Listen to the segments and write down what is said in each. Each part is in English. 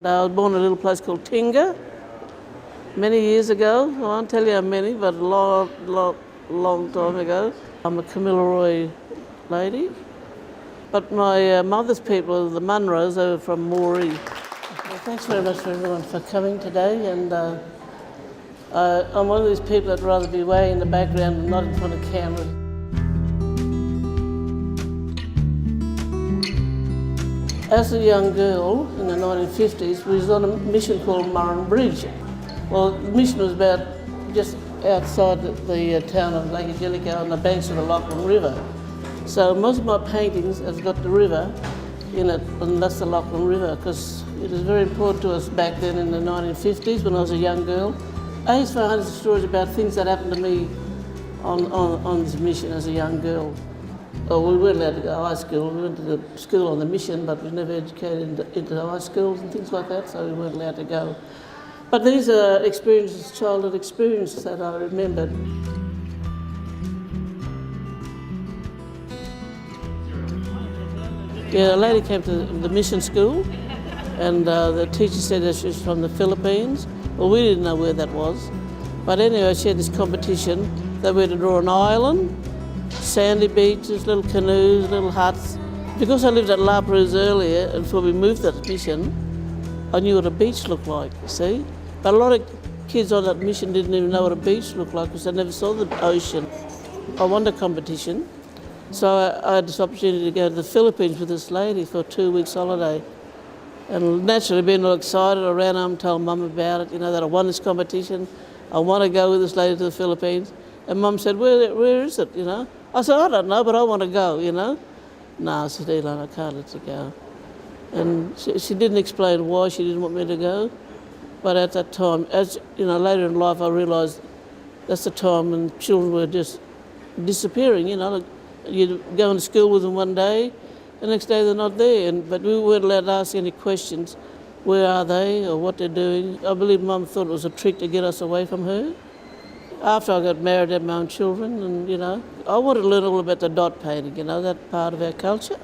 I was born in a little place called Tinga many years ago. I won't tell you how many, but a long time ago. I'm a Kamilaroi lady. But my mother's people, the Munros, they were from Moree. Well, thanks very much for everyone for coming today. And I'm one of these people that'd rather be way in the background and not in front of camera. As a young girl in the 1950s, we was on a mission called Murrin Bridge. Well, the mission was about just outside the town of Lake Angelico on the banks of the Lachlan River. So most of my paintings have got the river in it, and that's the Lachlan River, because it was very important to us back then in the 1950s when I was a young girl. I used to find hundreds of stories about things that happened to me on this mission as a young girl. Oh, we weren't allowed to go to high school. We went to the school on the mission, but we were never educated into high schools and things like that, so we weren't allowed to go. But these are experiences, childhood experiences that I remembered. Yeah, a lady came to the mission school, and the teacher said that she was from the Philippines. Well, we didn't know where that was. But anyway, she had this competition that we had to draw an island, sandy beaches, little canoes, little huts. Because I lived at La Perouse earlier, and before we moved to that mission, I knew what a beach looked like, you see. But a lot of kids on that mission didn't even know what a beach looked like because they never saw the ocean. I won the competition, so I had this opportunity to go to the Philippines with this lady for a 2 weeks holiday. And naturally, being all excited, I ran home and told Mum about it, that I won this competition. I want to go with this lady to the Philippines. And Mum said, where is it, I said, I don't know, but I want to go, No, I said, Elaine, I can't let you go. And she didn't explain why she didn't want me to go. But at that time, as later in life, I realised that's the time when children were just disappearing, You'd go to school with them one day, the next day they're not there. But we weren't allowed to ask any questions. Where are they or what they're doing? I believe Mum thought it was a trick to get us away from her. After I got married, I had my own children, and I wanted to learn all about the dot painting, that part of our culture.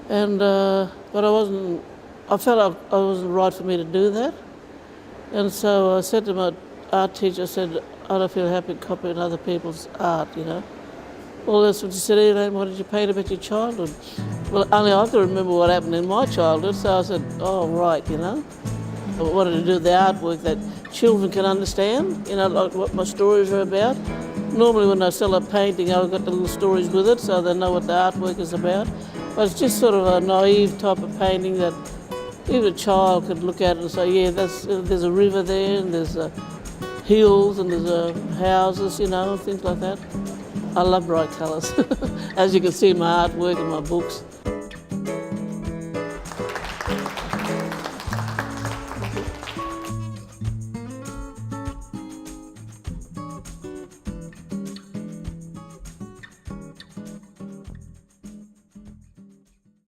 And but I felt it wasn't right for me to do that. And so I said to my art teacher, I said, I don't feel happy copying other people's art, Well, that's what she said, Elaine, why did you paint about your childhood? Well, only I can remember what happened in my childhood, so I said, oh, right, I wanted to do the artwork that children can understand, like what my stories are about. Normally when I sell a painting, I've got the little stories with it, so they know what the artwork is about. But it's just sort of a naive type of painting that even a child could look at it and say, yeah, there's a river there, and there's hills, and there's houses, things like that. I love bright colours, as you can see in my artwork and my books.